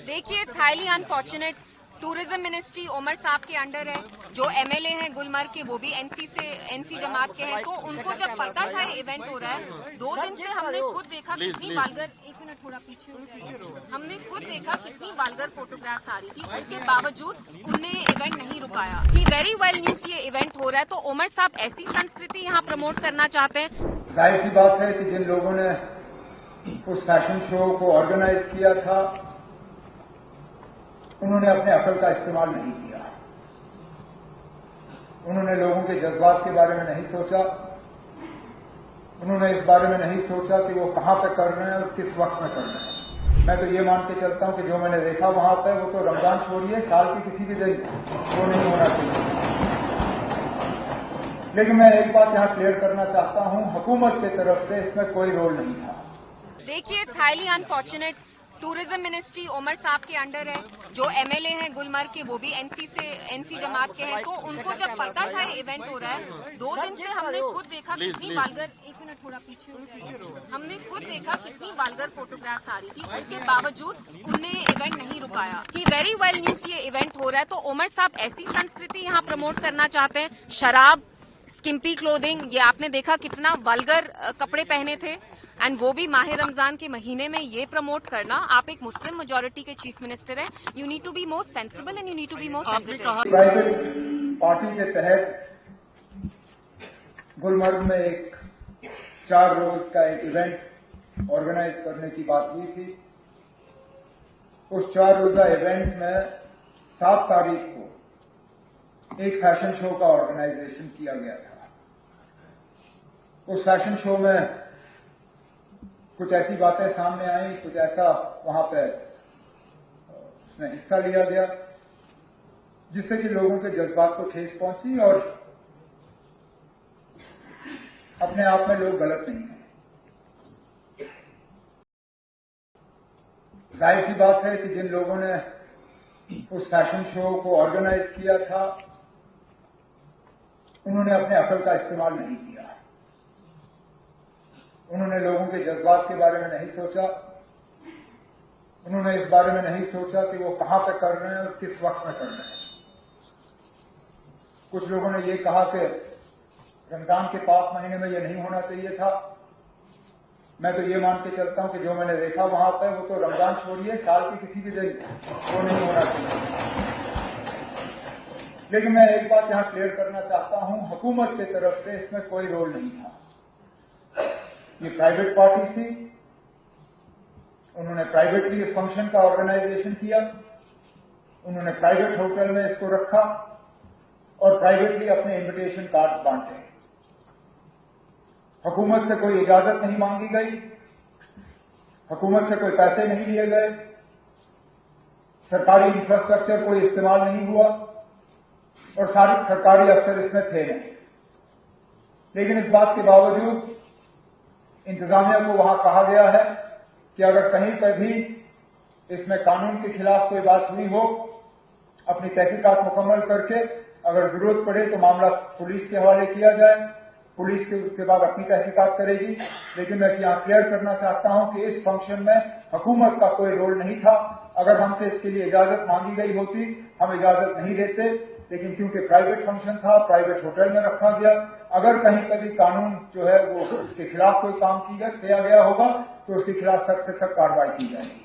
देखिए, it's highly unfortunate. Tourism ministry Omar साहब के अंडर है। जो एमएलए हैं गुलमर्ग के, वो भी एनसी जमात के हैं। तो उनको जब पता था ये इवेंट हो रहा है, 2 दिन से हमने खुद देखा कितनी वालगर, एक मिनट थोड़ा पीछे, हमने खुद देखा कितनी वालगर फोटोग्राफ्स आ रही थी। उसके बावजूद उनने ये इवेंट नहीं रुकाया। ही वेरी वेल न्यू कि ये इवेंट हो रहा है। तो उमर साहब ऐसी संस्कृति यहाँ प्रमोट करना चाहते हैं। जाहिर सी बात है कि जिन लोगों ने उस फैशन शो को ऑर्गेनाइज किया था, उन्होंने अपने अकल का इस्तेमाल नहीं किया। उन्होंने लोगों के जज्बात के बारे में नहीं सोचा। उन्होंने इस बारे में नहीं सोचा कि वो कहां पे कर रहे हैं और किस वक्त में कर रहे हैं। मैं तो ये मान के चलता हूं कि जो मैंने देखा वहां पे, वो तो रमजान छोड़िए, साल के किसी भी दिन वो नहीं होना चाहिए। लेकिन मैं एक बात यहां क्लियर करना चाहता हूं, हुकूमत की तरफ से इसमें कोई रोल नहीं था। देखिए, it's highly unfortunate. Tourism ministry Omar साहब के अंडर है। जो एमएलए हैं गुलमर्ग के, वो भी एनसी जमात के हैं। तो उनको जब पता था ये इवेंट हो रहा है, 2 दिन से हमने खुद देखा कितनी वालगर, एक मिनट थोड़ा पीछे, हमने खुद देखा कितनी वालगर फोटोग्राफ्स आ रही थी। उसके बावजूद उनने ये इवेंट नहीं रुकाया। ही वेरी वेल न्यू कि ये इवेंट हो रहा है। तो उमर साहब ऐसी संस्कृति यहाँ प्रमोट करना चाहते हैं। शराब, स्किम्पी क्लोथिंग, ये आपने देखा कितना वल्गर कपड़े पहने थे। एंड वो भी माह रमजान के महीने में ये प्रमोट करना, आप एक मुस्लिम मेजोरिटी के चीफ मिनिस्टर हैं, you need to be more sensible and you need to be more sensitive. Private party के तहत गुलमर्ग में एक 4 रोज का एक इवेंट ऑर्गेनाइज करने की बात हुई थी। उस 4 रोजा इवेंट में 7 तारीख को एक फैशन शो का ऑर्गेनाइजेशन किया गया था। उस फैशन शो में कुछ ऐसी बातें सामने आई, कुछ ऐसा वहां पे उसमें हिस्सा लिया गया जिससे कि लोगों के जज्बात को ठेस पहुंची, और अपने आप में लोग गलत नहीं हैं। जाहिर सी बात है कि जिन लोगों ने उस फैशन शो को ऑर्गेनाइज किया था, उन्होंने अपने अकल का इस्तेमाल नहीं किया। उन्होंने लोगों के जज्बात के बारे में नहीं सोचा। उन्होंने इस बारे में नहीं सोचा कि वो कहां पे कर रहे हैं और किस वक्त में कर रहे हैं। कुछ लोगों ने ये कहा कि रमजान के पाक महीने में ये नहीं होना चाहिए था। मैं तो ये मान के चलता हूं कि जो मैंने देखा वहां पे, वो तो रमजान छोड़िए, साल के किसी भी दिन वो नहीं होना चाहिए। लेकिन मैं एक बात यहां क्लियर करना चाहता हूं, हुकूमत की तरफ से इसमें कोई रोल नहीं था। ये प्राइवेट पार्टी थी। उन्होंने प्राइवेटली इस फंक्शन का ऑर्गेनाइजेशन किया। उन्होंने प्राइवेट होटल में इसको रखा और प्राइवेटली अपने इनविटेशन कार्ड्स बांटे। हुकूमत से कोई इजाजत नहीं मांगी गई। हुकूमत से कोई पैसे नहीं लिए गए। सरकारी इंफ्रास्ट्रक्चर कोई इस्तेमाल नहीं हुआ और सारे सरकारी अफसर इसमें थे नहीं। लेकिन इस बात के बावजूद इंतजामिया को वहां कहा गया है कि अगर कहीं पर भी इसमें कानून के खिलाफ कोई बात हुई हो, अपनी तहकीकात मुकम्मल करके अगर जरूरत पड़े तो मामला पुलिस के हवाले किया जाए। पुलिस के उसके बाद अपनी तहकीकात करेगी। लेकिन मैं यहां क्लियर करना चाहता हूं कि इस फंक्शन में हुकूमत का कोई रोल नहीं था। अगर हमसे इसके लिए इजाजत मांगी गई होती, हम इजाजत नहीं देते। लेकिन क्योंकि प्राइवेट फंक्शन था, प्राइवेट होटल में रखा गया, अगर कहीं कभी कानून जो है वो उसके खिलाफ कोई काम किया गया होगा तो उसके खिलाफ सख्त से सख्त कार्रवाई की जाएगी।